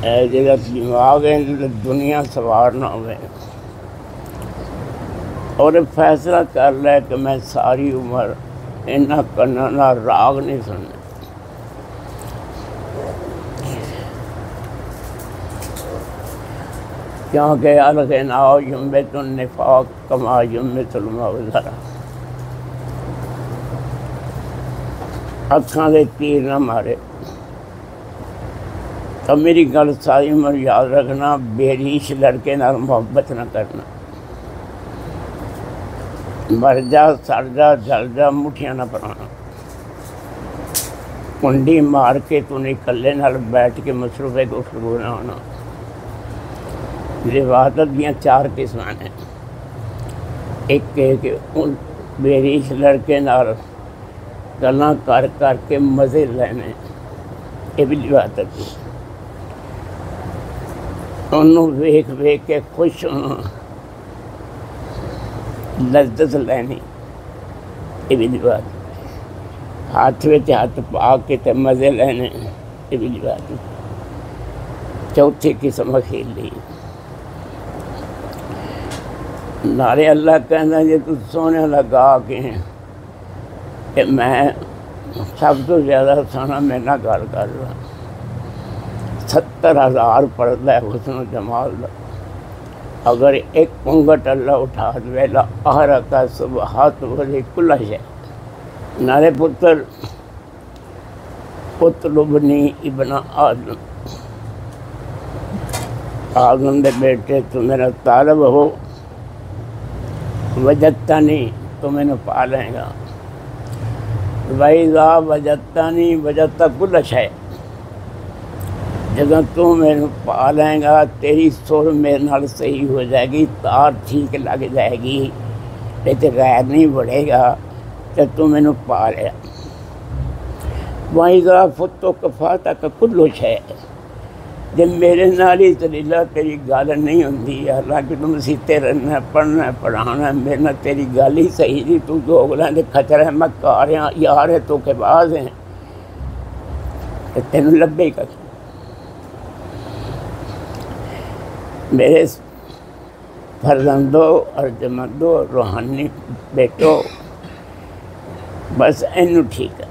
جگہ دماغ ہے دنیا سوار نہ ہوئے اور فیصلہ کر لے کہ میں ساری عمر انہاں کناں نال راگ نہیں سننا. کیونکہ الغناء یمبت النفاق کما یمبت الماء الزرع. اکھاں دے تیر نہ مارے. تو میری گل ساری عمر یاد رکھنا، بے ریش لڑکے نال محبت نہ کرنا. مر جا سڑ جا جل جا مٹھیاں نہ پرانا. کنڈی مار کے تو نہیں کلے نال بیٹھ کے مصروف گفتگو نہ ہونا. روادت دیاں 4 قسم ہیں. ایک ہے کہ ان بے ریش لڑکے نال گلاں کر کر کے مزے لینے، یہ بھی روادت ہے. انہوں ویکھ ویکھ کے خوش ہونا، لذت لینی، یہ بھی روادت ہے. ہاتھ وچ ہاتھ پا کے تے مزے لینے، یہ بھی روادت ہے. چوتھی قسم اخیلی نارے اللہ کہنا جی تو سونے لگا کے کہ میں سب تو زیادہ سونا میرے نہ گل کر رہا. 70,000 پردہ ہے حسن و جمال دا. اگر ایک گھونگھٹ اللہ اٹھا دے لا احرق سبحات ولی کل شے. نارے پتر اطلبنی ابن آدم، آدم دے بیٹے تو میرا طالب ہو. وجدتنی تو میں نے پا لیں گا. وَإِذَا وَجَدتَنِي وَجَدتَ كُلَّ شَيْءٍ. جب تو میں نے پا لیں گا تیری سر میرے نال صحیح ہو جائے گی، تار ٹھیک لگ جائے گی، لیکن غیر نہیں بڑھے گا کہ تو میں نے پا لیا. وَإِذَا فُتُّ كَفَاتَكَ كُلُّ شَيْءٍ. جب میرے نال ہی دلیلہ تیری گل نہیں ہوندی، حالانکہ تم سیتے رہنا پڑھنا پڑھانا، میرے نال تیری گل ہی صحیح نہیں. تو دوگلاں دے کھچر ہے، مکار ہیں، یار ہے، تو کے باز ہیں، تینوں لبے گا. میرے فرزندو ارجمندو روحانی بیٹو، بس اینو ٹھیک ہے.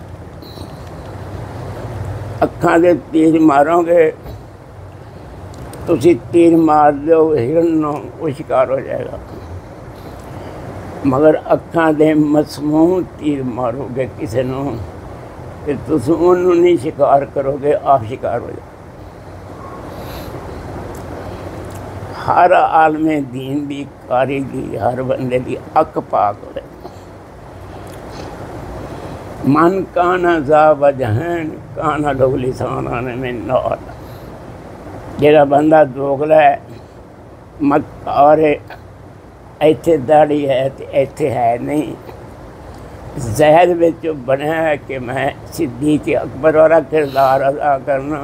اکھاں دے تیر مارو گے، تسی تیر مار دو ہرن نو، وہ شکار ہو جائے گا. مگر اکھاں دے مسموم تیر مارو گے کسی نو کہ تسی انہوں نہیں شکار کرو گے، آپ شکار ہو جائے. ہر عالم دین دی کاری دی ہر بندے دی اک پاک ہوئے. من کانا ذا وجہین کانا لہو لسانان من نار. جیڑا بندہ دوگلا ہے، مکار ہے، ایتھے داڑھی ہے تے ایتھے ہے نہیں، ظاہر وچ بنیا ہے کہ میں صدیق اکبر والا کردار ادا کرنا،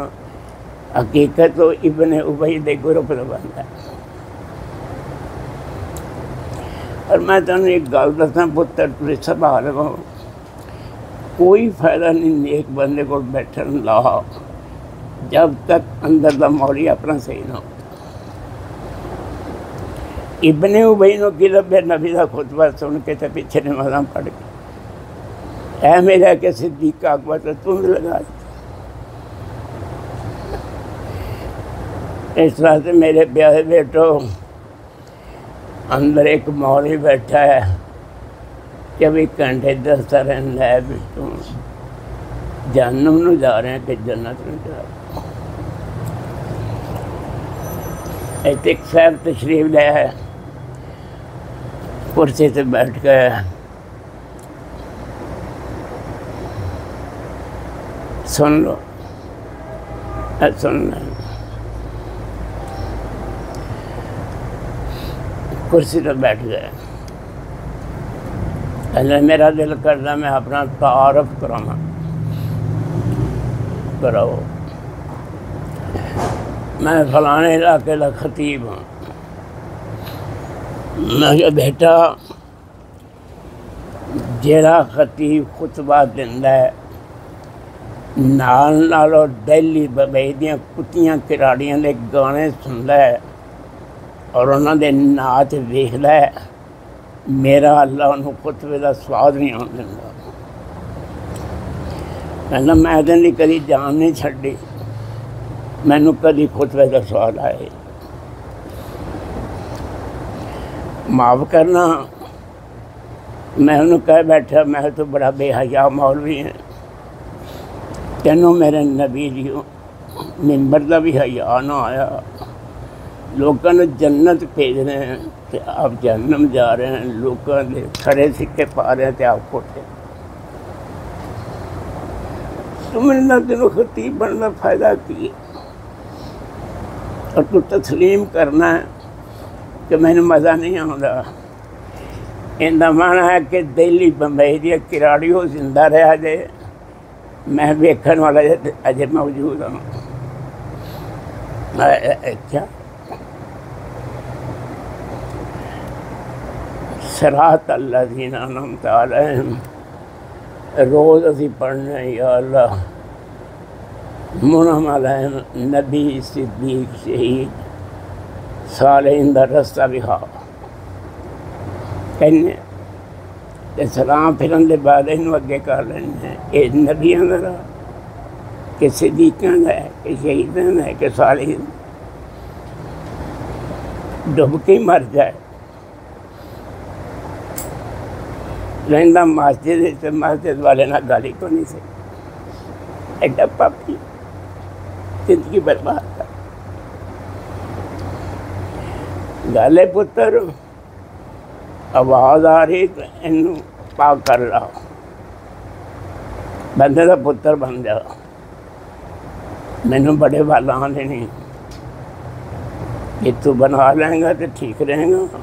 حقیقت تو ابن ابی دے گروپ دا بندہ ہے. اور میں تمہیں ایک گل دساں پتر، تجھے سنبھال لو، کوئی فائدہ نہیں نیک بندے کو بیٹھن لا جب تک اندر دا مولی اپنا صحیح نہ ہو. ابن ابی نو کی لبے نبی دا خطبہ سن کے تے پیچھے نمازاں پڑھ کے اے میرا کہ صدیق اکبر تو تم لگا دی. اس طرح سے میرے پیارے بیٹو، اندر ایک مولوی بیٹھا ہے 24 گھنٹے دستا رہتا ہے بھی تم جہنم نو جا رہے ہیں کہ جنت نو جا رہے ہیں. ایک صاحب تشریف لے ہے، کرسی سے بیٹھ کے سن لو، سن لیں. کرسی پہ بیٹھ گئے. پہلے میرا دل کرتا میں اپنا تعارف کراؤ، میں فلانے علاقے کا خطیب ہوں. میں کہ بیٹا جیڑا خطیب خطبہ دیندا ہے نال نالوں دہلی بمبئی دیاں کتیاں کراڑیاں دے گانے سندا ہے اور انہاں دے ناچ ویکھدا ہے، میرا اللہ انہوں خطبے دا سواد نہیں آن دیندا۔ کہنا میں تے نہیں کدی جان نہیں چھڈی، مینوں کدی خطبے دا سواد آئے۔ معاف کرنا، میں انہوں کہہ بیٹھا میں تو بڑا بے حیا مولوی ہوں، تینوں میرے نبی دیو منبر دا بھی حیا نہ آیا، لوگوں نے جنت بھیج رہے ہیں تو آپ جہنم جا رہے ہیں، لوگوں نے کھڑے سکے پا رہے ہیں تو آپ کھوٹے۔ تمہیں تینوں خطیب بننا فائدہ کی، اور تو تسلیم کرنا ہے کہ میں نے مزہ نہیں آتا۔ ان کا مانا ہے کہ دہلی بمبئی دی کراڑی ہو زندہ رہا جے، میں ویکھن والا اجے موجود ہوں۔ اچھا صراط الذین انعمت علیہم روز اسی پڑھنے، یا اللہ منعم علیہم نبی صدیق شہید صالحین دا رستہ بکھا کہنے تے سلام پھرن دے بعد انہوں اگے کر لینے اے نبیاں دا راہ کہ صدیقاں دا ہے کہ شہیداں دا ہے کہ صالحین ڈب کے مر جائے رہندا مسجد سے مسجد والے نہ گالی کو نہیں سے ایڈا پاپی زندگی برباد کر گالے پتر آواز آ رہی تو انہوں پاک کر رہا بندے دا پتر بن جا، مینوں بڑے والا آنے نہیں، یہ تو بنا لیں گا تو ٹھیک رہے گا،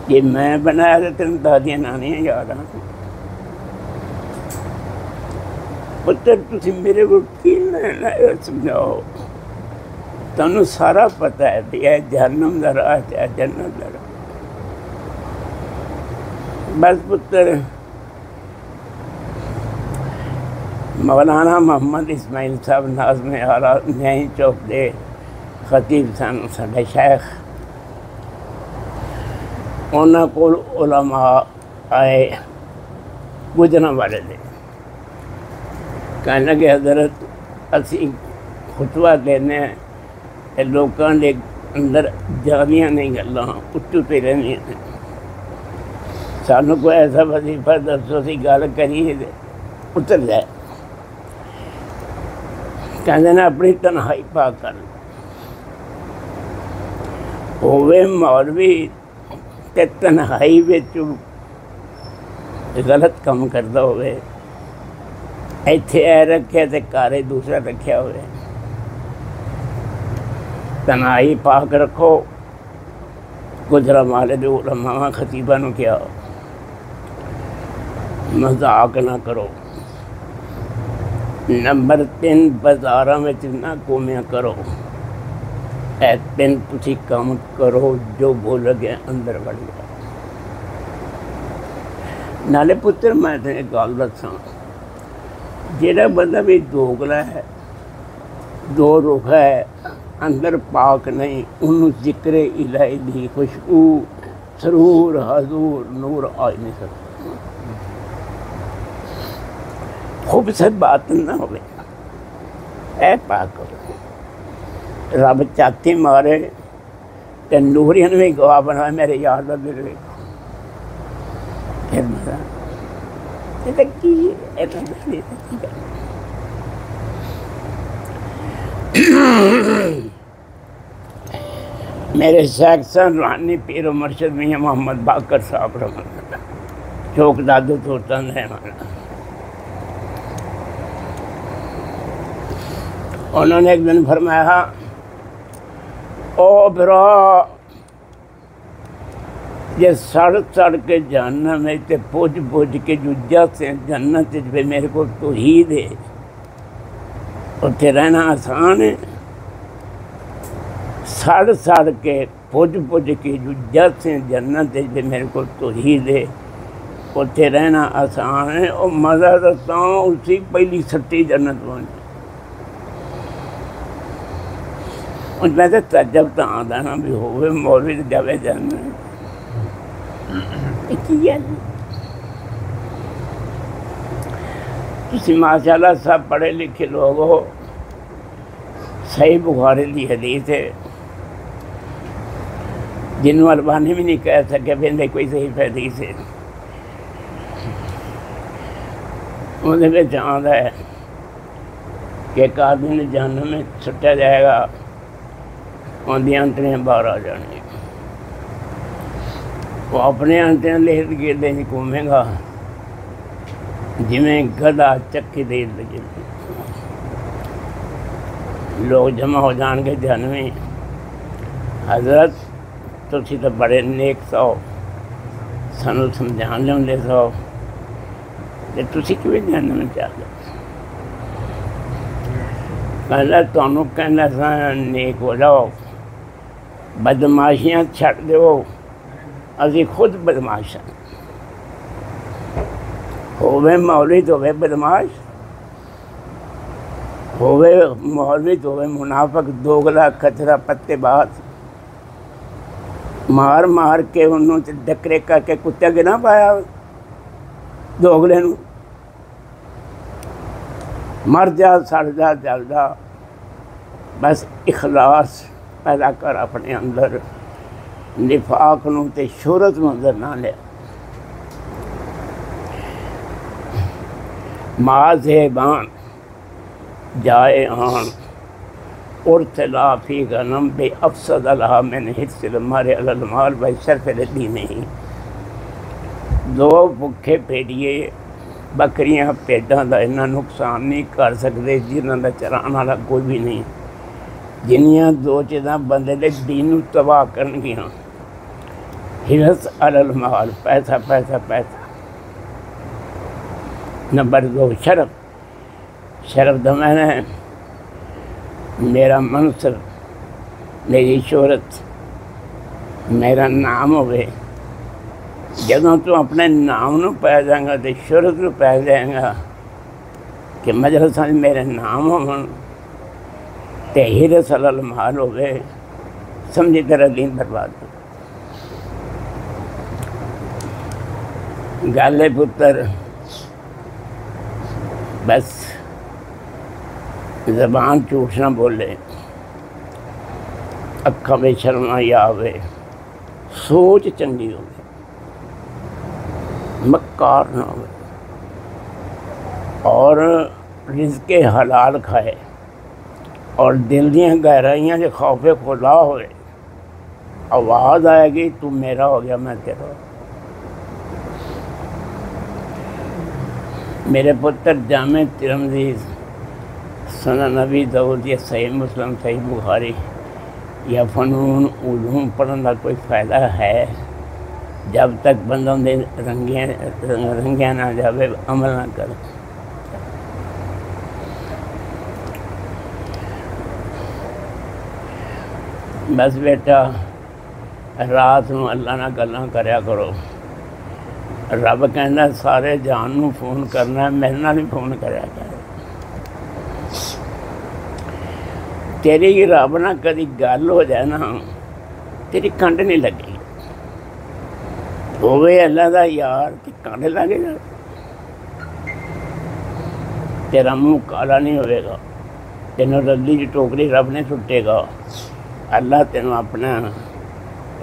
یہ میں بنایا تو تین دادیاں نانیاں یاد آ پتر تسی میرے کو کی لینا سمجھاؤ، تمہیں سارا پتہ ہے بھی اے جہنم دا راہ ہے جنت دا راہ۔ بس پتر مولانا محمد اسماعیل صاحب ناظم اعلیٰ نئی چوک دے خطیب سن ساڈے شیخ، انہاں کول علماء آئے گجراں والے دے، کہنے کہ حضرت اسی خطبہ دینے ہیں، لوگوں کے اندر جاویاں نہیں گلاں اٹھو پہ رہنیاں ہیں، سانوں کوئی ایسا وظیفہ دسو سی گل کریے اتر جائے، کہتے ہیں اپنی تنہائی پاک کر ہوئے مولوی تے تنہائی وچ غلط کام کرتا ہوئے، ایتھے اے رکھے تے کارے دوسرا رکھیا ہوئے، تنہائی پاک رکھو۔ گجرا والے دے علماء خطیبہ نو کیا مذاق نہ کرو، نمبر 3 بازاراں وچ نہ گھومیا کرو، اے 3 تسی کام کرو جو بول گئے اندر وڑ گیا۔ نالے پتر میں تے گل دساں، جیڑا بندہ بھی دوگلا ہے، دو رخ ہے، اندر پاک نہیں، انہوں ذکر الہی دی خوشبو سرور حضور نور آئی نہیں سکتا، خوب سے بات نہ ہوئے، اے پاک ہو رب چاتی مارے تے نوریاں بھی گواہ بنا میرے یار دا دل ویکھو، پھر مزہ یہ کی ایسا دسلی کی کرنا۔ میرے شیخ سن روحانی پیر و مرشد میاں محمد باقر صاحب رحمۃ اللہ چوک دادو توتن ہے ہمارا، انہوں نے ایک دن فرمایا او برا یہ سڑ سڑ کے جہنم ہے تے پوج پوج کے ججا سے جنت پہ میرے کو توحید ہے، اتنے رہنا آسان ہے، سڑ سڑ کے پوج پوج کے ججا سے جنت پہ میرے کو توحید ہے، اتنے رہنا آسان ہے، اور مزہ تو اسی پہلی سٹی جنت پہنچ۔ میں تو تجب تو آتا نا بھی ہوئے مولوی جاوے جانا تسی ماشاء اللہ سب پڑھے لکھے لوگ ہو، صحیح بخاری دی حدیث ہے جنوں البانی بھی نہیں کہہ سکے بھی کوئی صحیح حدیث ہے، اندر وچ آندا ہے کہ ایک آدمی نے جہنم میں سٹیا جائے گا، اندیاں انتڑیاں باہر آ جانی، وہ اپنے انتڑیاں لہر گردے ہی گھومے گا جویں گدھا چکی دے لگے۔ لوگ جمع ہو جان گے جہنمی، حضرت تسی تو بڑے نیک سو، سانو سمجھان لے سو، تسی کیوں جہنم میں چاہ گئے؟ پہلے تانوں کہنا سا نیک ہو جاؤ، بدماشیاں چھٹ دیو، اسی خود بدماش ہیں، ہوئے مولوی تو ہوئے بدماش، ہوئے مولوی تو ہوئے منافق، دوگلا کچرا پتے باز، مار مار کے انہوں سے ڈکرے کر کے کتے کے نہ پایا دوگلے نو، مر جا سڑ جا جل جا، بس اخلاص پیدا کر اپنے اندر، نفاق نو تے شہرت نو اندر نہ لے۔ مازیبان جائے آن ارتلا فی غنم بے افسد لہا من حرص المرء علی المال بشرف الدین ہی۔ دو بھکھے بھیڑیے بکریاں پیڈاں دا اتنا نقصان نہیں کر سکتے جنہاں دا چران والا کوئی بھی نہیں، جنیاں دو چیزاں بندے دے دین نو تباہ کرن گیاں، حرص علی المال، پیسہ پیسہ پیسہ، نمبر دو شرف، شرف دا میں نے میرا منصب، میری شہرت، میرا نام ہوئے، جدوں تو اپنے نام نو پہ جائیں گا تو شہرت نو پہ جائیں گا کہ مجلسہ میرے نام ہون تے حرص علی المال ہوئے، سمجھی تیرا دین برباد ہو۔ گالے پتر بس زبان جھوٹ نہ بولے، اکھاں میں شرم نہ آوے، سوچ چنگی ہوگی، مکار نہ ہوئے، اور رزق حلال کھائے، اور دل دیاں گہرائیاں سے خوف خدا ہوئے، آواز آئے گی تو میرا ہو گیا میں تیرا۔ میرے پتر جامع ترمذی، سنن ابی داؤد یا صحیح مسلم، صحیح بخاری یا فنون علوم پڑھنے کا کوئی فائدہ ہے جب تک بندوں دے رنگیا نہ جاوے، عمل نہ کرے۔ بس بیٹا رات نو اللہ نہ گلاں کریا کرو، رب کہندا سارے جان نو فون کرنا ہے، میرے نال بھی فون کریا کر، تیری رب نہ کدی گل ہو جائے نا تیری کنڈ نہیں لگے گی، ہوئے اللہ دا یار تے کنڈ لگے گا، تیرا منہ کالا نہیں ہوئے گا، تینوں ردی کی ٹوکری رب نے سٹے گا، اللہ تینوں اپنا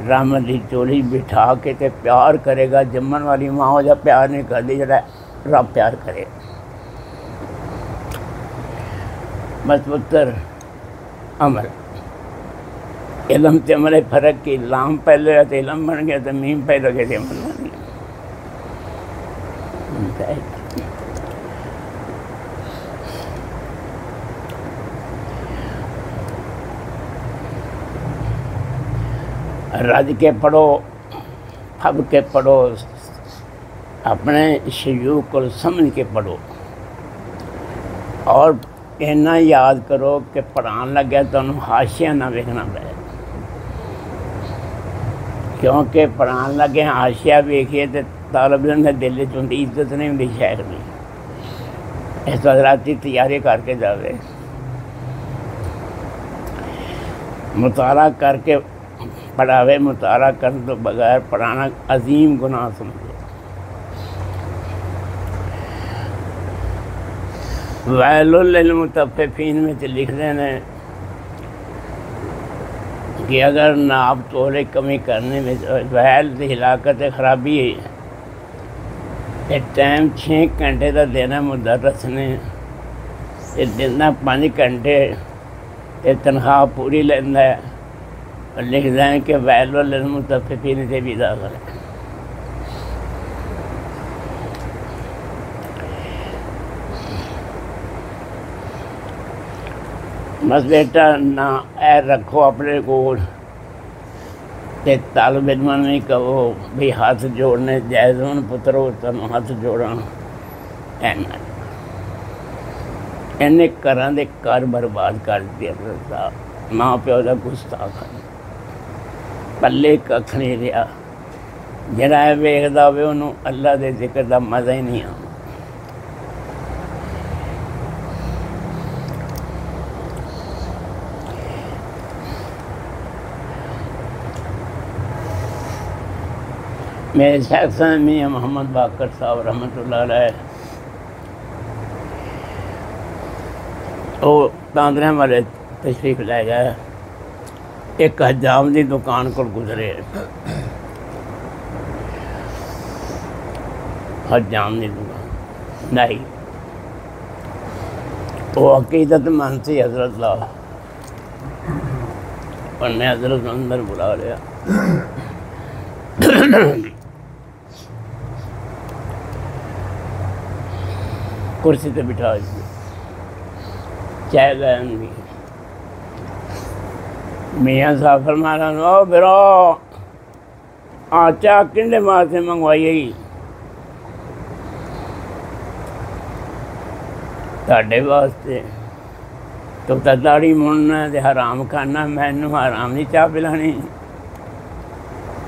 رحمت دی چولی بٹھا کے تے پیار کرے گا، جمن والی ماں ہو جا پیار نہیں کرتی، جڑا رب پیار کرے۔ بس پتر عمل، علم تے عمل فرق کی، لام پہلے ہے تو علم بن گیا، تو میم پہلے گئے تو عمل بن گیا۔ رج کے پڑھو، پھب کے پڑھو، اپنے شیوخ کو سمجھ کے پڑھو، اور اینا یاد کرو کہ پڑھان لگے تو انہوں حاشیہ نہ ویکھنا پے، کیونکہ پڑھان لگے حاشیہ ویکھیے تو طالب علم کے دل چ ہوندی عزت نہیں ہوندی شیخ دی. اس حضرات کی تیاری کر کے جاوے, مطالعہ کر کے پڑھاوے. مطالعہ کرنے تو بغیر پڑھانا عظیم گناہ سمجھے. ویل للمطففین میں لکھتے ہیں کہ اگر ناپ تولے کمی کرنے میں ویل کی ہلاکت خرابی ہے. ٹائم 6 گھنٹے کا دینا مدرس نے, دینا 5 گھنٹے تنخواہ پوری لینا ہے. اور لکھتے ہیں کہ ویل للمطففین سے بھی داخل ہے. بس بیٹا نہ اے رکھو اپنے کو, طالب علم نہیں کہو بھی ہاتھ جوڑنے جائز ہون پترو تنوں ہاتھ جوڑاں. انہیں گھراں دے گھر برباد کر دیا. ماں پیو دا گستاخ پلے ککھ نہیں رہا. جڑا ویکھدا ہوئے انہوں اللہ دے ذکر دا مزہ ہی نہیں آتا. میرے شیخ صاحب میاں محمد باقر صاحب رحمۃ اللہ علیہ وہ تاندرے والے تشریف لے گئے. ایک حجام دی دکان کو گزرے. حجام دی دکان نہیں, وہ عقیدت مند سی حضرت اللہ. انہوں نے حضرت اندر بلا لیا. کرسی تے بٹھا دی, چائے لین دی. میاں صاحب فرما رہا او برو چاہ کنڈے ماں سے منگوائی تاڈے واسطے. تو داڑھی مڑنا تے حرام کھانا, مینوں حرام نہیں چاہ پلانی.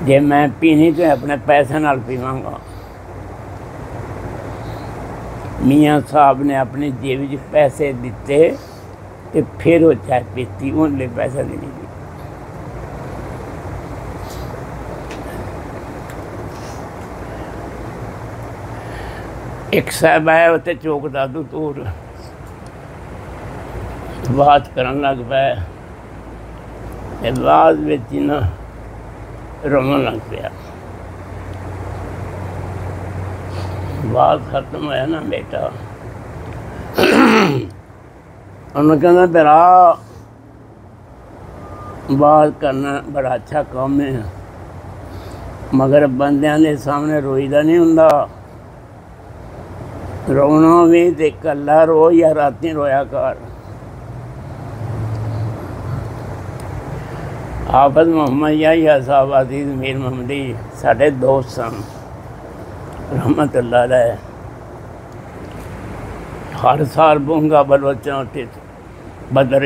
جے میں پینی تو اپنے پیسے نال پیواں گا. میاں صاحب نے اپنی جیب وچ پیسے دیتے تے پھر وہ چائے پیتی. ان لے پیسے نہیں دیتے. ایک صاحب آیا اتنے چوک دادو تور بات کرن لگ پایا. بعد وچ نا رونا لگ پیا. بات ختم ہوا نا بیٹا, انہوں نے کہنا برا بات کرنا بڑا اچھا کام ہے, مگر بندیاں دے سامنے روئی دا نہیں ہوندا. رونا بھی تے کلا رو یا راتیں رویا کر. حافظ محمد یا صاحب عزیز میر محمدی ساڈے دوست سن رحمت اللہ علیہ. ہر سال بونگا بلوچاں تے بدر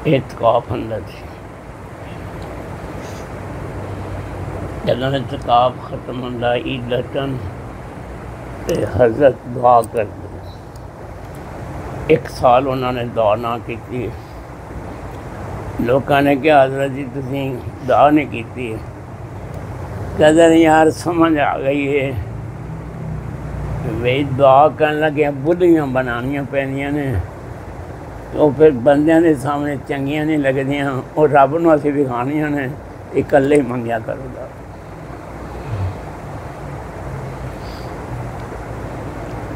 اعتکاف ہوندا سی. جدوں اعتکاف ختم ہوندا عید لٹن تے حضرت دعا کرتے. ایک سال انہوں نے دعا نہ کی. لوگوں نے کہا حضرت جی تسیں دعا نہیں کی. قدر یار سمجھ آ گئی ہے وہی دعا کرنے لگے بلیاں بنانیاں پینیاں نے. تو پھر بندیاں دے سامنے چنگیاں نہیں لگدیاں. اور رب نوں اسی دکھانیاں نے اکلے ہی منگیا کرو گا.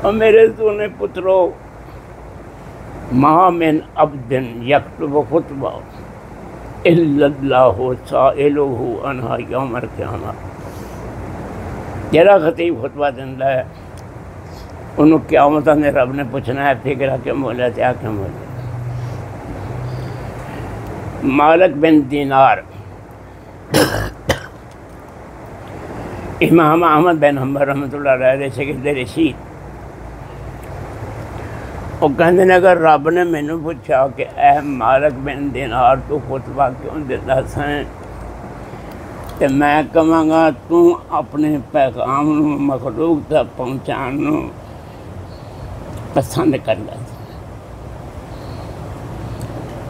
اور میرے سونے پترو ما من عبد یکتب خطبہ الا اللہ سائلہ عنہا یوم القیامہ. جڑا خطیب خطبہ دیندا ہے انہوں قیامت نے رب نے پوچھنا ہے فکرہ کیوں بولیا کیا کیوں بولیا. مالک بن دینار امام احمد بن حنبل رحمۃ اللہ علیہ دے شاگرد رشید. وہ کہندے نے اگر رب نے مینوں پوچھا کہ اے مالک بن دینار تو خطبہ کیوں دیتا سائیں تو میں کہاں گا تو اپنے پیغام مخلوق تک پہنچانا پسند کرتا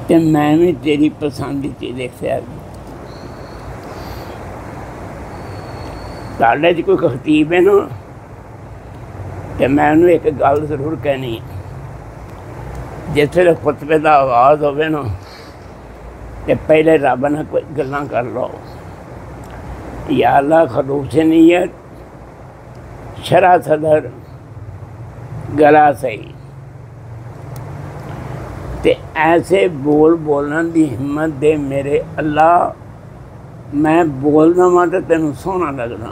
تو میں بھی تیری پسند کی چیز دیکھا ساڈے کوئی خطیب ہے نا تو میں انہوں ایک گل ضرور کہنی ہے جس ویلے خطبے کا آغاز ہوئے نا تو پہلے رب نے کوئی گلاں کر لو یا اللہ خلوص نیت شرح صدر گلا صحیح تے ایسے بولن دی ہمت دے میرے اللہ میں بولنا وا تو تینوں سونا لگنا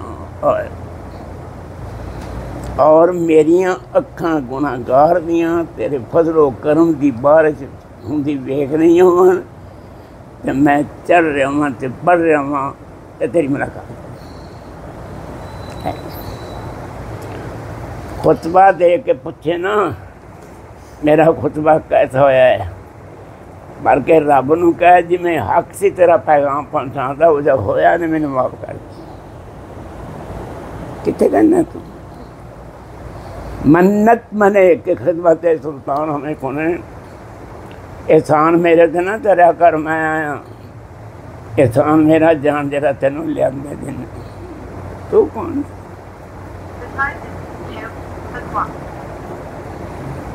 اور میریاں اکھاں گناہگار دیاں تیرے فضل و کرم دی بارش ہوندی ویکھ رہی ہوں تے میں چڑھ رہا ہوں تے پڑھ رہا ہوں تے تیری ملاقات خطبہ دے کے پوچھے نا میرا خطبہ کیسا ہویا ہے بلکہ رب نو کہے جی میں حق سی تیرا پیغام پہنچاتا وہ جب ہویا نے مینوں معاف کر کتنے کہنا تو منت منے کہ خدمت سلطان ہمیں کونے احسان میرے تے نہ تیرا کر میں آیا احسان میرا جان جرا تینوں لیا دے دن تو کون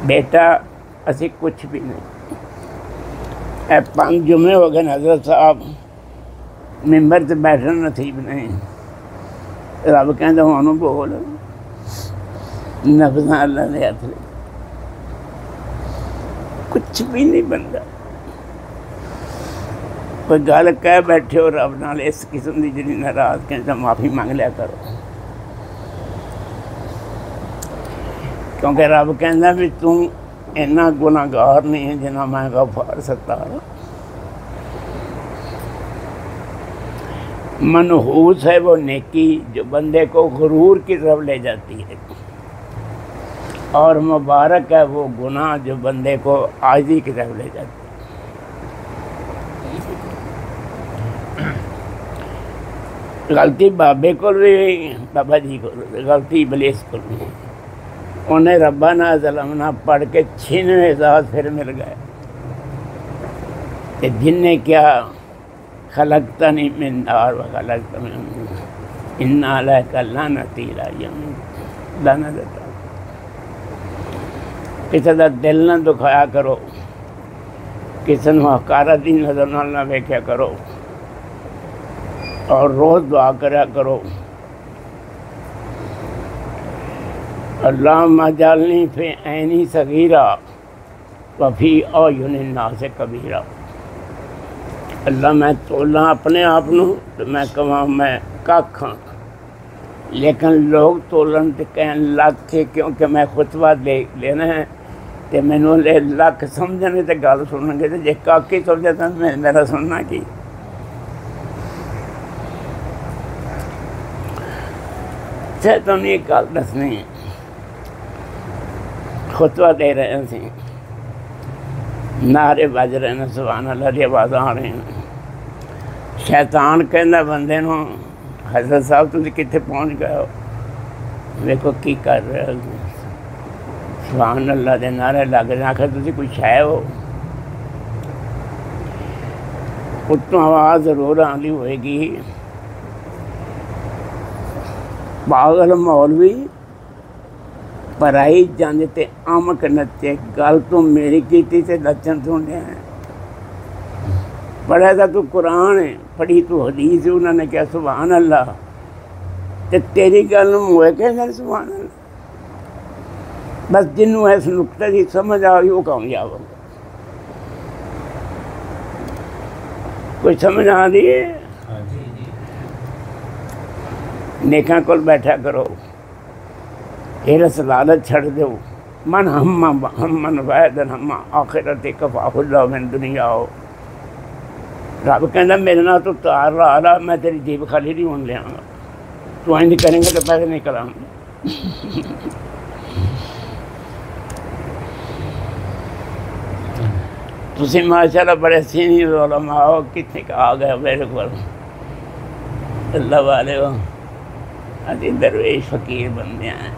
بیٹا اسی کچھ بھی نہیں اے 5 جمعے ہو گئے حضرت صاحب ممبر سے بیٹھنا نصیب نہیں رب کہندا ہوں بول نفساں اللہ نے ہاتھ لے کچھ بھی نہیں بنتا کوئی گل کہہ بیٹھے ہو رب نال اس قسم کی جی ناراض کہتا معافی مانگ لیا کرو کیونکہ رب کہندا بھی تم اینا گناہگار نہیں ہے جنہ میں غفار ستار منحوس ہے وہ نیکی جو بندے کو غرور کی طرف لے جاتی ہے اور مبارک ہے وہ گناہ جو بندے کو عاجزی کی طرف لے جاتی ہے غلطی بابے کو بھی بابا جی کو غلطی ابلیس کو بھی انہیں ربنا ظلمنا پڑھ کے 96,000 پھر مل گئے کہ جن نے کیا خلقتنی من نار وخلقت من ان علیک لعنتی الی یوم لعنت کسی کا دل نہ دکھایا کرو کسی نے حقارت دی نظر نہ ویکھیا کرو اور روز دعا کریا کرو اللہم اجعلنی فی عینی صغیرہ وفی اعین الناس کبیرہ اللہ میں تولاں اپنے آپ نو تو میں کہاں میں ککھ ہاں لیکن لوگ تولن تے کہن لگ کے کیونکہ میں خطبہ لینا ہے تے مینوں لکھ سمجھنے تے گل سنن گے تے جے ککھ ہی سمجھے تو میرا سننا کی تمہیں ایک گل دسنی ہے خطبہ دے رہے ہیں نعرے بج رہے ہیں سبحان اللہ دی آواز آ رہے ہیں شیطان کہندا بندے نو حضرت صاحب تسی کتنے پہنچ گئے ہو ویکھو کی کر رہے ہو سبحان اللہ دے نعرے لگ رہے آخر تسی کوئی شے ہو اتوں آواز ضرور آندی ہوئے گی پاگل مولوی پرائی جانتے تے آمک نچے گل تو میری کیتی تے لچن سننے ہیں پڑھا تھا تو قرآن ہے پڑھی تو حدیث ہے انہوں نے کہا سبحان اللہ تے تیری گل موئے کہنے سبحان اللہ بس جنوں اس نقطہ کی سمجھ آئی وہ کامیاب ہو کوئی سمجھ آ رہی ہے نیکاں کول بیٹھا کرو ہرس لالچ چھڑ دو من ہم وعدن ہم آخرت کفاہ اللہ من دنیا ہو رب کہندا میرے نال تو تار رہا میں تیری جیب خالی نہیں ہون لیاں گا تو اینج کریں گے تو پیسے نہیں کراں گے تسی ماشاءاللہ بڑے سینئر علماء ہو کتنے آ گئے میرے کو اللہ والے ہو ابھی درویش فقیر بندے ہیں،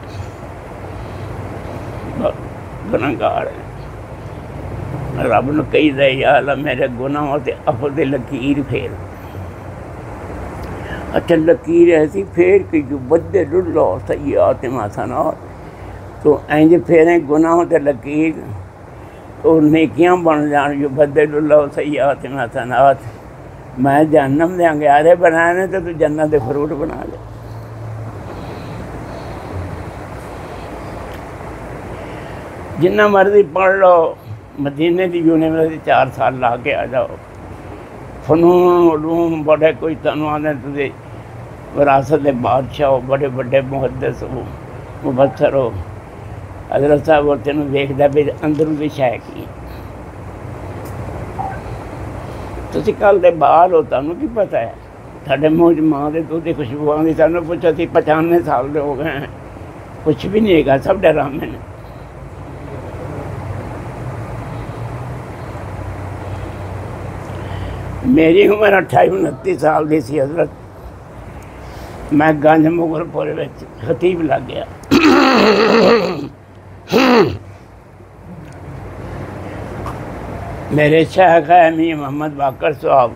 گناہگار ہیں۔ رب نے کہی دے یا اللہ میرے گناہوں تے عفو دی لکیر پھیر۔ اچھا لکیر ایسی پھیر کہ جو بدل اللہ سیئات حسنات، تو اینج پھیریں گناہوں تے لکیر تو نیکیاں بن جان، جو بدل اللہ سیئات حسنات۔ میں جہنم دے انگیارے بنائے نے تو جنت دے فروٹ بنا لے۔ جنہ مرضی پڑھ لو، مدینے کی یونیورسٹی 4 سال لا کے آ جاؤ، فنون علوم بڑے کوئی تنوع نے تجھے وراثت بادشاہ ہو، بڑے بڑے محدث ہو، مبصر ہو، حضرت صاحب وہ تینوں دیکھتا بھی اندروں بھی شے کی تسی کل دے بال ہو، تانوں کی پتہ ہے ساڈے منہ ماں دے دودھ دی خوشبو آندی، سانوں پوچھا سی 95 سال دے ہو گئے ہیں، کچھ بھی نہیں گا، سب ڈرامے نے۔ میری عمر 28-29 سال دی سی حضرت، میں گنج مغل پورے وچ خطیب لگ گیا۔ میرے شیخ ہے امیر محمد باقر صاحب،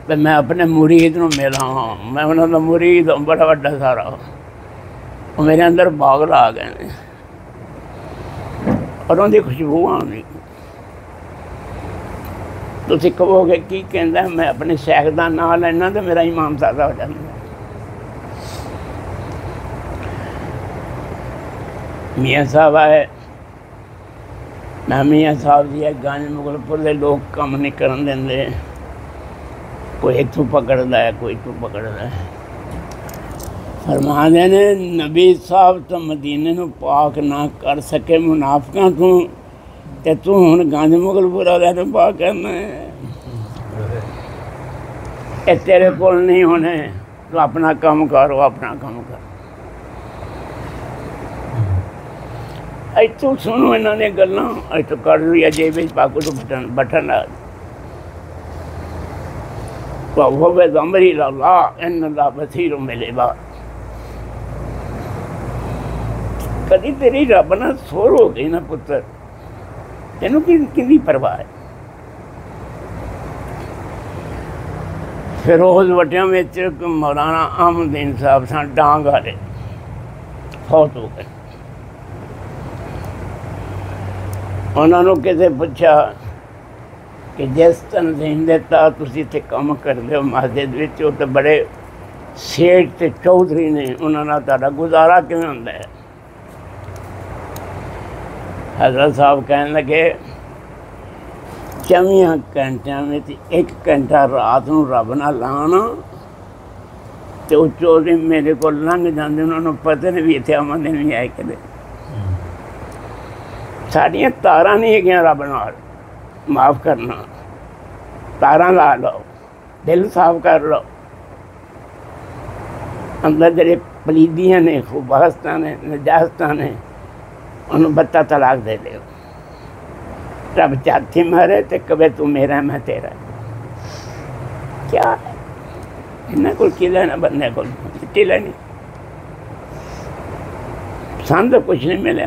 تو میں اپنے مرید نو ملا ہاں، میں انہوں کا مرید ہوں بڑا بڑا سارا، وہ میرے اندر باغل آ گئے ہیں اور ان کی خوشبو آنی۔ تسی کہو گے کی کہندا ہے، میں اپنے شیخ دا نام لینا تو میرا ایمان تازہ ہو جاتا ہے۔ میاں صاحب آئے، میں میاں صاحب جی گنج مغل پور دے لوگ کم نہیں کرن دے، کوئی اتوں پکڑتا ہے کوئی اتوں پکڑتا ہے۔ فرما دے نے نبی صاحب تو مدینے نو پاک نہ کر سکے منافقاں تے تو ہن گنج مغل پور والے نو پاک کرنا ہے، اے تیرے کول نہیں ہونے، تو اپنا کام کرو، اپنا کام کرو۔ ایتوں سنو انہوں نے گلاں، ایتوں کر لیا جیب پاکو تو بٹن آ وَهُوَ بِالْأَمْرِ إِلَى اللَّهِ إِنَّ اللَّهَ بَصِيرٌ بِالْعِبَادِ۔ کدی تیری رب نال سور ہو گئی نا پتر، تینوں کدی پرواہ ہے؟ فیروز وٹیاں میں مولانا احمد دین صاحب سن ڈانگ والے، فوت ہو گئے۔ انہوں نے کسے پوچھا کہ جس تنظیم دے تحت تسی تے کام کردے ہو مسجد وچ، وہ تے بڑے سیٹھ تے چودھری نے، انہوں نے تہاڈا گزارا کیویں ہوندا ہے؟ حضرت صاحب کہنے لگے 24 گھنٹیاں میں 1 گھنٹہ رات نو رب نال لانا تے وہ چودھری میرے کو لنگھ جاندے، انہوں نے پتہ نہیں بھی اتنے آمدے نہیں آئے کدے۔ ساڑیاں تاراں نہیں ہے رب نال، معاف کرنا، تاراں لا لو، دل صاف کر لو، اندر جڑے پلیدیاں نے، خوباستاں نے، نجاستاں نے، انہوں بتا طلاق دے لے۔ رب چاہتی مارے تے کبھی تو میرا میں تیرا، کیا ہے انہیں کل کی لینا؟ بندے کو مٹی لینی، پسند کچھ نہیں ملے،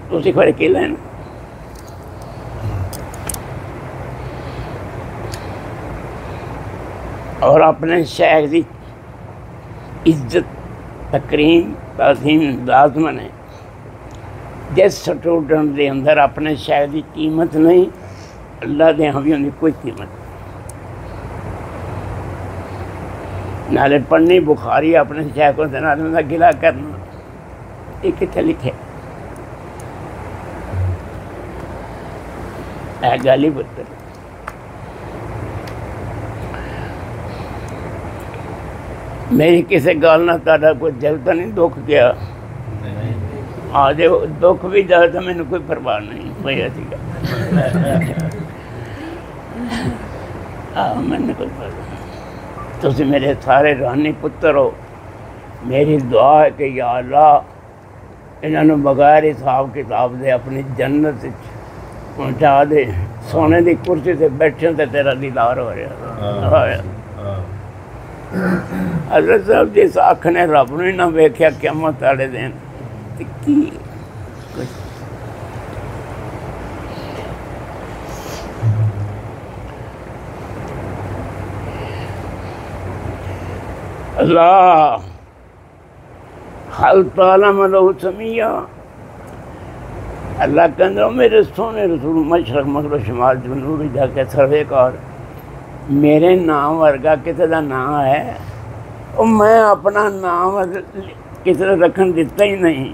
تو اسی کو کی لینا۔ اور اپنے شیخ دی عزت تکریم تعظیم لازم ہے۔ جس سٹوڈنٹ دے اندر اپنے شیخ دی قیمت نہیں، اللہ دے ہاں بھی ان کی کوئی قیمت نہیں۔ نالے پڑھنی بخاری اپنے شیخ کو نالے کا گلا کرنا، یہ کتنے لکھے اے گالی پتر۔ میری کسی گال نہ تہاڈا کوئی دل تو نہیں دکھ گیا؟ آج دکھ بھی جائے تو مینوں کوئی پرواہ نہیں ہوئی ایسی گل، مینوں کوئی پرواہ نہیں۔ تسی میرے سارے رانی پتر ہو، میری دعا ہے کہ یا اللہ انہوں نے بغیر حساب کتاب دے اپنی جنت پہنچا دے، سونے دی کرسی سے بیٹھے تے تیرا دیدار ہو رہا۔ حضرت صاحب جس اکھ نے رب نوں ہی نہ ویکھیا قیامت والے دن تے کی اللہ حل تعلم لہو سمیہ اللہ کہندہ میرے سونے رسول مشرق مغرب شمال جنوب جا کے سروے کر میرے نام ورگا کسی دا نام ہے اور میں اپنا نام کسی نے رکھن دیتا ہی نہیں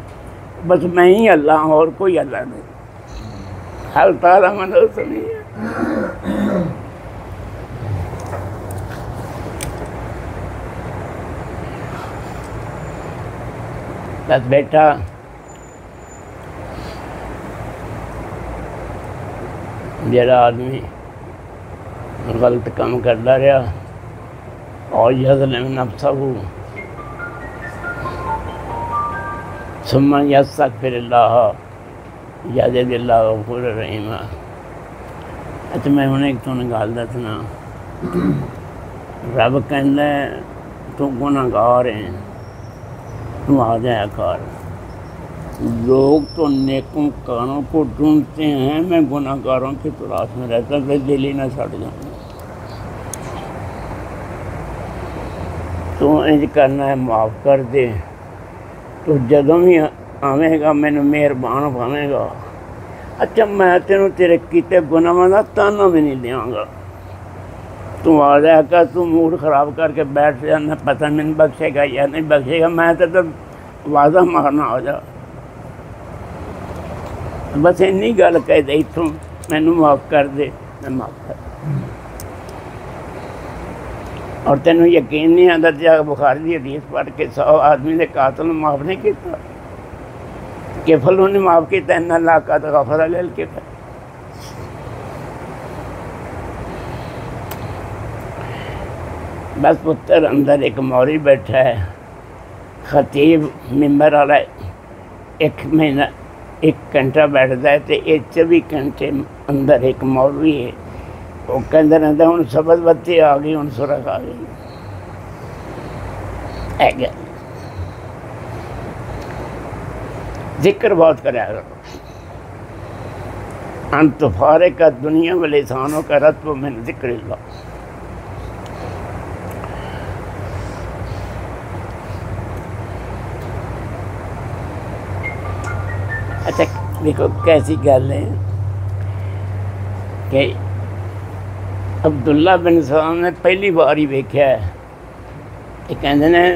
بس میں ہی اللہ ہوں اور کوئی اللہ نہیں حل تعلم لہو سمیہ بس بیٹا جڑا آدمی غلط کام کرتا رہا اور یظلم نفسہ ثم یستغفر اللہ یجد اللہ غفور رحیم اچھا میں انہیں ایک تو گل دسنا رب کہندا ہے تو گناہگار ہے تو آ جایا کر لوگ تو نیکوں کاروں کو ڈھونڈتے ہیں میں گناہ گاروں کی تلاش میں رہتا پھر دل ہی نہ چھڑ جاؤں تو انج کرنا ہے معاف کر دے تو جدوں بھی آویں گا مینوں مہربان بنے گا اچھا میں تینوں تیرے کیتے گناہاں دا تانا بھی نہیں دیاں گا تو آ جایا کر تو موڈ خراب کر کے بیٹھ جانا پتہ نہیں بخشے گا یا نہیں بخشے گا میں تو وعدہ مارنا ہو جا بس اینی گل کہہ دے اتوں مینوں معاف کر دے میں معاف کر اور تینوں یقین نہیں آتا جا بخاری دی حدیث پڑھ کے 100 آدمی دے قاتل معاف نہیں کیتا کیفل انہیں معاف کیتا ان اللہ قد غفر للکفل بس پتر اندر ایک موری بیٹھا ہے خطیب ممبر والا ایک مہینہ 1 گھنٹہ بیٹھتا ہے تو یہ 24 گھنٹے اندر ایک مولوی ہے وہ کہتے رہتا ہوں سبز بتی آ گئی ہوں سرخ آ گئی ہے گیا ذکر بہت کرا کرو انت فارق دنیا میں لسانوں کا رتب من ذکر اللہ اچھا دیکھو کیسی گل ہے کہ عبداللہ بن سلام نے پہلی بار ہی ویکھیا ہے کہ کہتے ہیں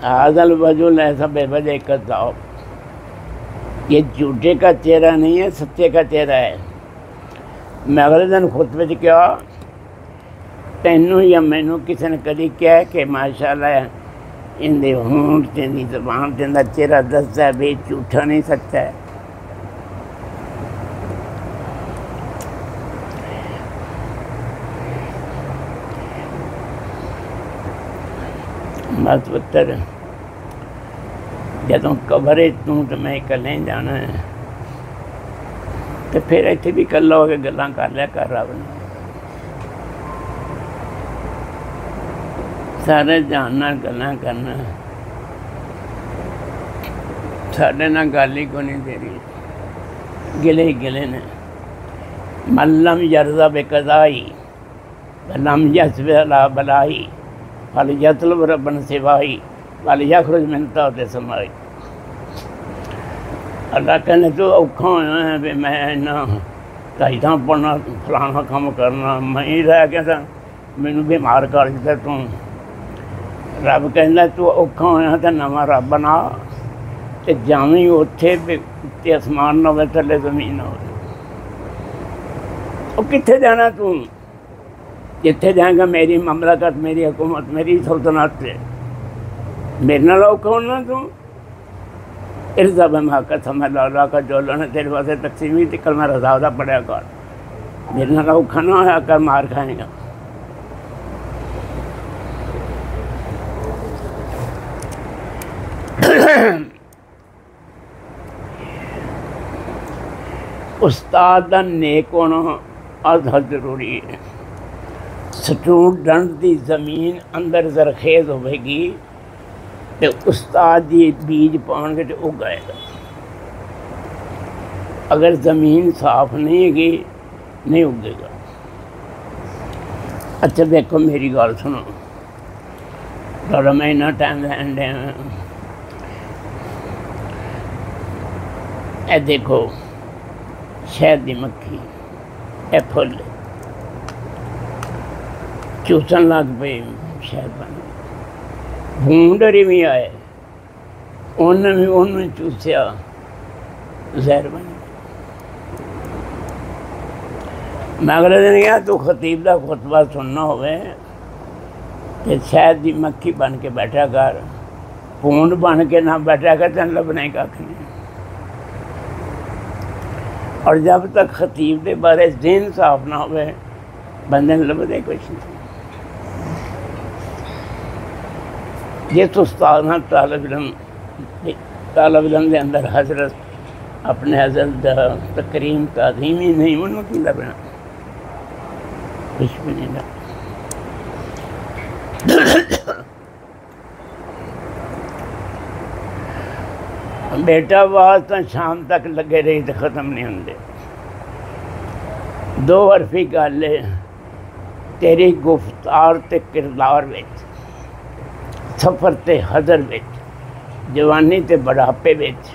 ھذا الرجل ایسا بے وجہ کذاب یہ جھوٹے کا چہرہ نہیں ہے سچے کا چہرہ ہے میں اگلے دن خطبے سے کیا تینوں یا مینوں کسی نے کدی کیا ہے کہ ماشاء اللہ ان دے ہونٹ تے دی زبان تے دا چہرہ دستا ہے بھی جھوٹا نہیں سچا ہے بس پتر جدوں قبر تو میں کلے جانا ہے تو پھر اتنے بھی کلا ہو کے گلاں کر لیا کر رب نے سارے جاننا گلاں کرنا ساڈے نال گل ہی کوئی نہیں دے رہی گلے ہی گلے نے من لم یرضا بقضائی ولم یصبر علی بلائی فلیطلب ربا سوائی ولیخرج من تحت سمائی اللہ کہنے تو اوکھا ہویا ہے بھی میں اینا تہیداں پڑھنا فلانا کام کرنا میں ہی رہ گیا تھا مینوں بیمار کر دیتا تو رب کہندا تو اوکھا ہویا تو نواں رب بنا تے جاویں اوتھے تے آسمان نہ ہوے تھلے زمین نہ ہوے او کتھے جانا تو جتھے جائیں گا میری مملکت میری حکومت میری سلطنت ہے میرے نال اوکھا ہونا تو ارضا بما قسم اللہ کا جو اللہ نے تیرے واسطے تقسیم ہی کلمہ رضا دا پڑھیا کر میرے نال اوکھا نہ ہویا کر مار کھائیں گا استاد دا نیک ہونا ازحد ضروری ہے سٹوڈنٹ دی زمین اندر زرخیز ہوئے گی تو استاد دی بیج پان کے تو اگائے گا. اگر زمین صاف نہیں ہے گی نہیں اگے گا. اچھا دیکھو میری گل سنو، تھوڑا میں اتنا ٹائم لین دیا. اے دیکھو شہد دی مکھی، اے پھل چوسن لگ پے، شہد بن بھونڈری بھی آئے، انہوں چوسیا، زہر بن. میں اگلے دن گیا تو خطیب دا خطبہ سننا ہوئے کہ شہد دی مکھی بن کے بیٹھا کر، پونڈ بن کے نہ بیٹھا کر تین لبنا ہی کھ نہیں. اور جب تک خطیب دے بارے ذہن صاف نہ ہوئے بندے نے لبنے کچھ نہیں. جس استاد نہ طالب علم دے اندر حضرت اپنے حضرت دا تکریم تعظیم ہی نہیں، انہوں کی لبنا کچھ بھی نہیں لگا. بیٹا آواز تو شام تک لگے رہی تو ختم نہیں ہوندے. دو حرفی گل ہے تیری گفتار تے کردار وچ، سفر تے حضر وچ، جوانی تے بڑھاپے وچ،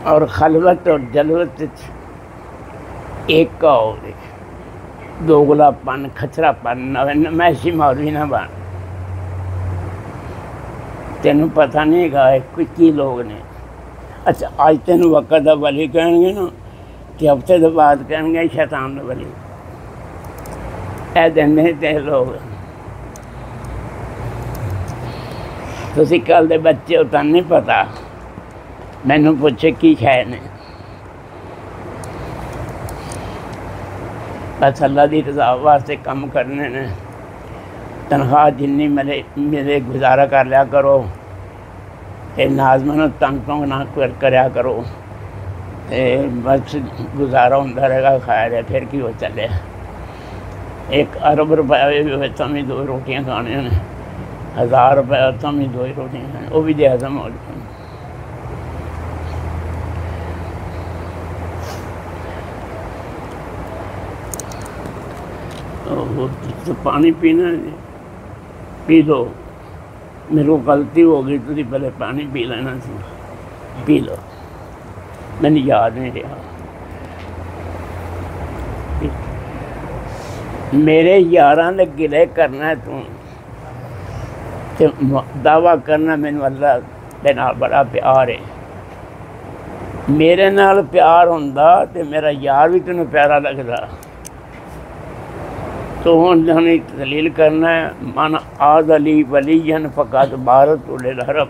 اور خلوت اور جلوت وچ ایک کا ہو گئے. دوگلا پن، کھچرا پن، نمائشی مولوی نہ بن. تینوں پتہ نہیں گا کی لوگ نے. اچھا آج تینوں وقت دا ولی کہیں گے نا کہ ہفتے دے بعد کہیں گے شیطان دا ولی. اے دن نہیں تے لوگ تسی کل دے بچے ہو تن نہیں پتا، مینوں پوچھے کی شے نے. بس اللہ دی رضا واسطے کم کرنے نے، تنخواہ جنی ملے گزارا کر لیا کرو، تے نازمنوں تنگ تنگ نہ کریا کرو، تے بس گزارا ہوتا رہے گا. خیر ہے پھر کی ہو چلے. 1 ارب روپے بھی ہوئے تو بھی 2 روٹیاں کھانے نے، 1000 روپے تو بھی 2 ہی روٹیاں کھانے، وہ بھی جائزہ ہو جائے. تو پانی پینا پی لو. میرے کو غلطی ہو گئی تو پہلے پانی پی لینا سی، پی لو، میں نے یاد نہیں رہا. میرے یاراں دے گلے کرنا ہے تو دعویٰ کرنا مینوں اللہ دے نال بڑا پیار ہے. میرے نال پیار ہوندا تے میرا یار بھی تینوں پیارا لگدا. تو ہمیں دلیل کرنا ہے من آد علی ولی فقط بھارت الحرب.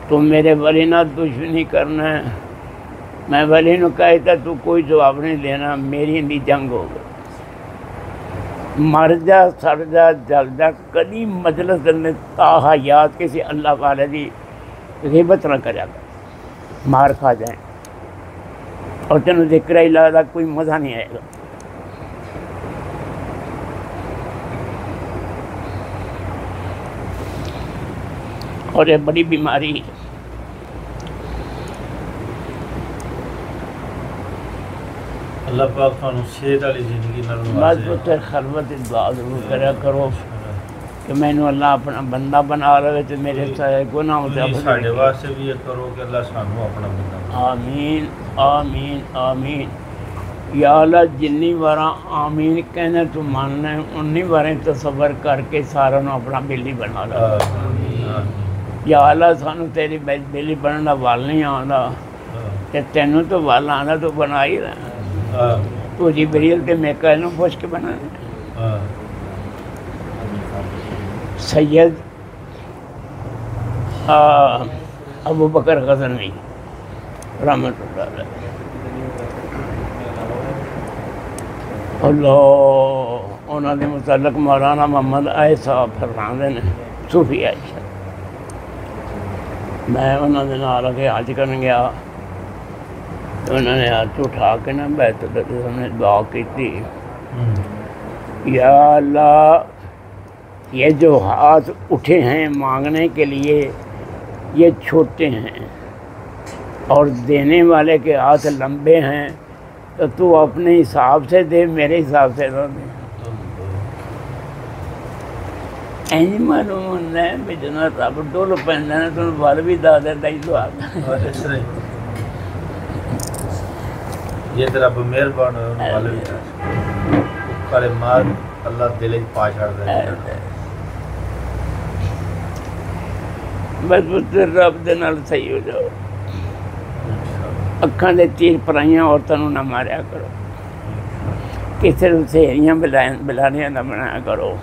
تو میرے ولی نہ دشمنی کرنا ہے. میں ولی نو کہتا تو کوئی جواب نہیں دینا، میری اندی جنگ ہو گئی. مر جا، سڑ جا، جل جا، کدی مجلس نے تا حیات کسی اللہ والے دی غیبت نہ کریا کر، مار کھا جائیں اور تینوں ذکر الہ دا کوئی مزہ نہیں آئے گا. اور یہ بڑی بیماری ہے. اللہ پاک تھانوں صحت والی زندگی نال بس پتر خلوت دعا ضرور کریا کرو کہ مینوں اللہ اپنا بندہ بنا لے تے میرے سارے گناہ تے ساڈے واسطے بھی یہ کرو کہ اللہ سانوں اپنا بندہ بنا. آمین آمین آمین. یا اللہ جنی واراں آمین کہنا تو ماننا ہے انی واراں تصور کر کے سارا نو اپنا بیلی بنا لا. یا اللہ سانو تیری بیلی بننے کا ول نہیں آتا کہ تینوں تو ول آنا تو بنا ہی رہا. تو جبریل تے میکائیل نو پوچھ کے بنا. سید ابو بکر غزنوی رحمۃ اللہ علیہ. اللہ انہوں نے متعلق مولانا محمد آئے صاحب فرماندے نے صوفی عائشہ. میں انہوں نے نال کے حج کرن گیا تو انہوں نے ہاتھ اٹھا کے نا بیت اللہ کے سامنے دعا کی یا اللہ یہ جو ہاتھ اٹھے ہیں مانگنے کے لیے یہ چھوٹے ہیں اور دینے والے کے ہاتھ لمبے ہیں، تو تو اپنے حساب سے دے، میرے حساب سے نہ دے۔ این معلوم ہوتا ہے بھی جناب رب ڈول پہننا ہے تو بال بھی دا دیتا ہی تو آتا ہے۔ یہ تو رب مہربان ہے، والے بھی کرے مار اللہ دل وچ پا چھڑ دے۔ بس پتر رب دے نال صحیح ہو جاؤ، اکھاں دے تیر پرائیاں عورتوں نہ ماریا کرو، کسی نوں سہیلیاں بلانیاں نہ بنایا کرو،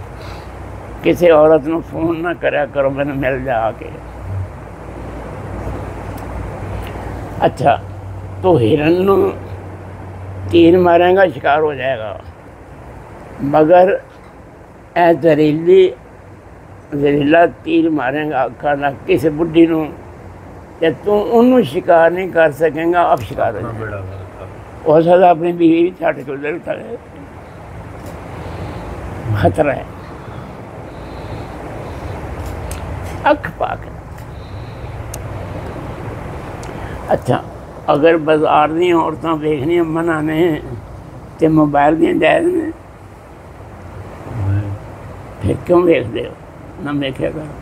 کسی عورت نوں فون نہ کریا کرو میں مل جا کے۔ اچھا تو ہرن نوں تیر مارے گا شکار ہو جائے گا، مگر اے زہریلا تیر مارے گا اکھاں نال کسی بڈھی نوں تے تو انہوں شکار نہیں کر سکیں گا، اب شکار ہو جائے گا۔ ہو سکتا اپنی بیوی بھی چھٹ کے ادھر اٹھا لے، خطرہ ہے۔ اکھ پاک۔ اچھا اگر بازار دیا عورتیں ویکھنیاں منع نے تے موبائل دیا جائز نے، پھر کیوں ویکھ دے ہو؟ نہ ویکھیا کرو،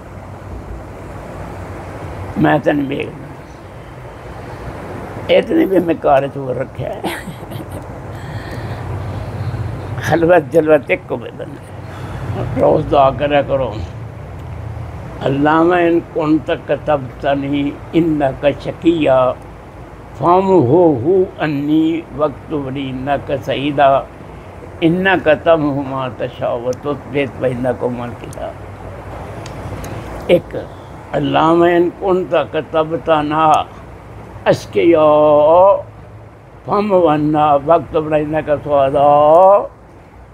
میں تو نہیں ویکھدا، اتنے بھی میں کار چور رکھا ہے، خلوت جلوت ایک کو بدن روز دعا کریا کرو، اللہم ان کنت کتبتنی انک شقیا فامحوہ انی واکتب لی انک سعیدا انک تمحو ما تشاء وتثبت وانک من الکتاب۔ ایک اللہم ان کنت کتبتنا اشقیا فامحو عنا واکتب لی انک سعیدا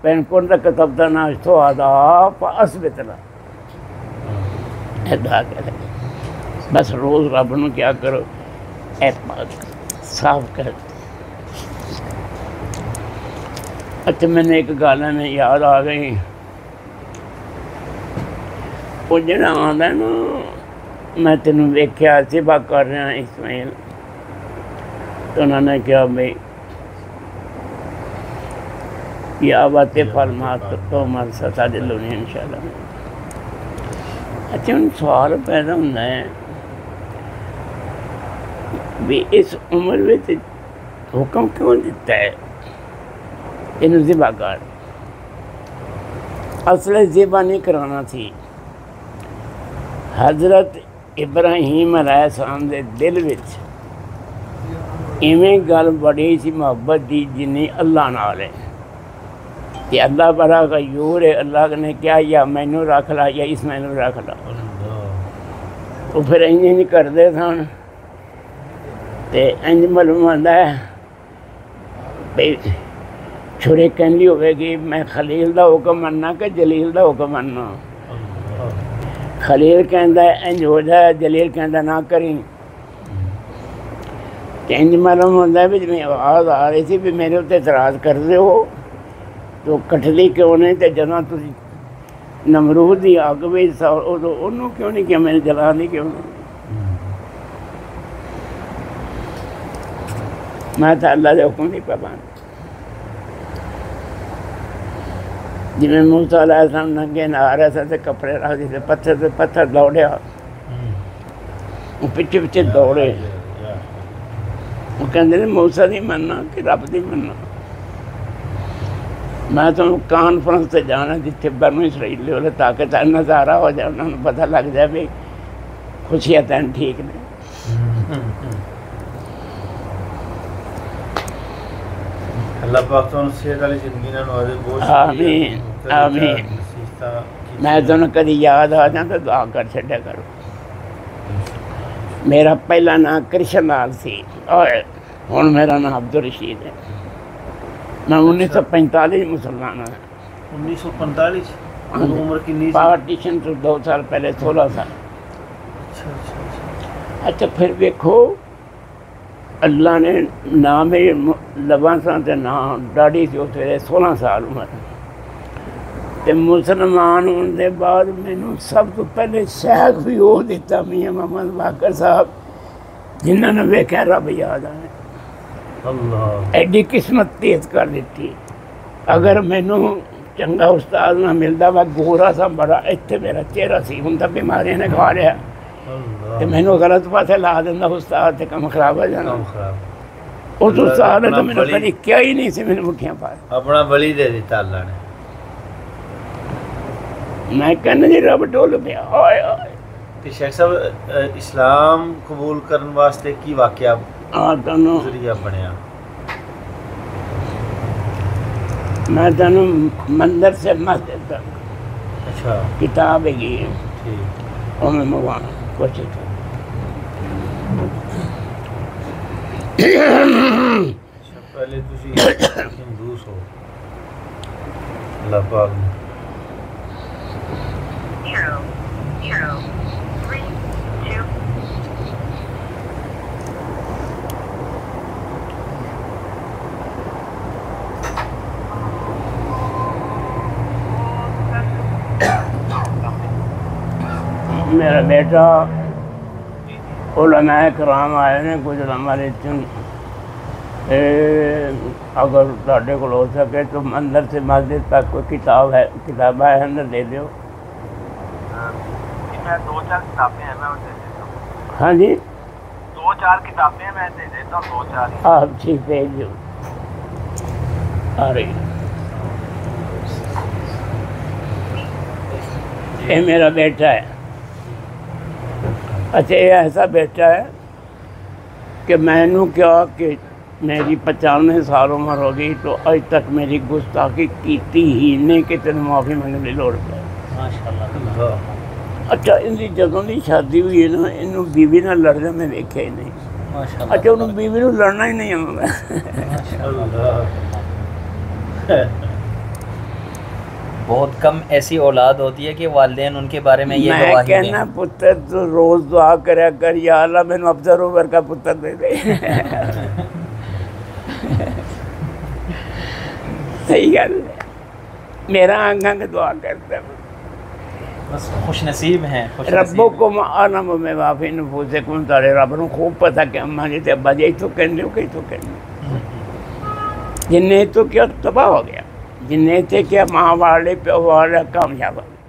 وان کنت کتبتنا سعیدا فاثبتنا۔ دعا کرے بس روز رب نو کیا کرو، اعتماد صاف کر۔ اچھا میں نے ایک گل میں یاد آ گئی، وہ جڑا آندا ہے نا میں تینوں ویکھیا سبا کر رہا اسماعیل، تو انہوں نے کہا بھائی یا بات فرمات تو مر ستجدنی انشاءاللہ۔ اچھا ان سوال پیدا ہوتا ہے بھی اس عمر میں حکم کیوں دیتا ہے انہوں ذبح کر؟ اصل ذبح نہیں کرانا تھی، حضرت ابراہیم علیہ السلام دے دل وچ ایویں گل بڑی سی محبت دی جنی اللہ نال ہے کہ اللہ بڑا غیور ہے، اللہ نے کیا یا مینوں رکھ لا یا اسماعیل نوں رکھ لا، تو پھر انج نہیں کرتے سن، تے انج معلوم ہوتا ہے بھئی چھڑے کہندی ہوئے گی میں خلیل دا حکم مننا کہ جلیل دا حکم مننا، خلیل کہندا ہے انج ہو جائے، جلیل کہندا نہ کریں، تے انج معلوم ہوتا ہے بھی میں آواز آ رہی تھی بھی میرے اتنے اعتراض کرتے ہو تو کٹلی کیوں نہیں، تے جدوں تسی نمرود دی اگ وچ انہوں کیوں نہیں کیا میں نے جلا نہیں کیوں نہیں؟ میں تو اللہ دے حکم نہیں پابند۔ جی میں موسیٰ علیہ السلام ننگے نہ آ رہے تھے کپڑے رکھ دیتے پتھر سے پتھر دوڑیا، وہ پیچھے پیچھے دوڑے، وہ کہتے ہیں موسیٰ نہیں مننا کہ رب نہیں مننا۔ میں تو کانفرنس سے جانا جتنے بنو اسرائیل لے تاکہ تین نظارہ ہو جائے، انہوں نے پتہ لگ جائے بھی خوشیاں تین ٹھیک نے۔ اللہ پاک تو صحت والی زندگی نال نوازے، بہت آمین آمین۔ میں تمہیں کدی یاد آ جاؤں تو دعا کر چھڈیا کرو۔ میرا پہلا نام کرشن لال سی اور ہن میرا نام عبدالرشید ہے۔ میں 1945 مسلمان ہوں۔ 1945 عمر کتنی سی؟ پارٹیشن تو 2 سال پہلے 16 سال۔ اچھا پھر دیکھو اللہ نے نام میرے لباں سان تے نام ڈاڑی سی اتنے 16 سال عمر، تے مسلمان ہونے دے بعد مینوں سب تو پہلے شیخ بھی وہ دیتا میاں محمد باقر صاحب جنہوں نے ویکھیا رب یاد آنے اللہ ایڈی قسمت تیز کر دیتی. اگر مینوں چنگا استاد نہ ملدا وا گورا سا بڑا اتنے میرا چہرہ سی ہوں بیماریاں نے کھا لیا تے مینوں غلط پاسے لا دینا استاد تے کم خراب ہو جانا. کام خراب اس استاد نے تو مینوں کبھی کیا ہی نہیں سی مینوں مٹھیاں پا. اپنا بلی دے دیتا اللہ نے. میں کہنا جی رب ڈول پیا ہائے ہائے. تے شیخ صاحب اسلام قبول کرن واسطے کی واقعہ تنوں ذریعہ بنیا؟ میں تینوں مندر سے مسجد تک اچھا کتاب ہے ٹھیک. اور میں منگوانا کوشش پہلے تسی ہندو سو اللہ پاک نے 0, 0, 3, 2. میرا بیٹا علماء کرام آئے نے کچھ علماء لیکن اگر تھوڑے کو ہو سکے تو اندر سے مسجد تک کوئی کتاب ہے کتابیں ہے اندر دے دیو. میں 2-4 کتابیں ہیں میں دے دیتا ہوں. ہاں جی 2-4 کتابیں میں دے دیتا ہوں 2-4. آپ ٹھیک بھیج دو آ رہی. یہ میرا بیٹا ہے. اچھا یہ ایسا بیٹا ہے کہ میں نے کیا کہ میری 95 سال عمر ہو گئی تو اج تک میری گستاخی کیتی ہی نہیں کہ تین معافی منگنے کی لوڑ پہ. اللہ اچھا ان کی جدوں کی شادی ہوئی ہے نا انہوں بیوی نہ لڑنا میں ویکھیا ہی نہیں. اچھا انہوں بیوی نو لڑنا ہی نہیں آتا. اللہ بہت کم ایسی اولاد ہوتی ہے کہ والدین ان کے بارے میں یہ میں گواہی دیں. کہنا پتر تو روز دعا کریا کر یا اللہ میں افضل عمر کا پتر دے دے. صحیح گل ہے. میرا آنگاں کے دعا کرتا ہے بس خوش نصیب ہیں. ربکم اعلم بما فی نفوسکم. تارے رب نو خوب پتہ کہ اماں جی تے ابا جی تو کہنے کہ تو کہنے جن نے تو کیا تباہ ہو گیا. جن نے تے کیا ماں والے پیو والے کامیاب ہو گیا.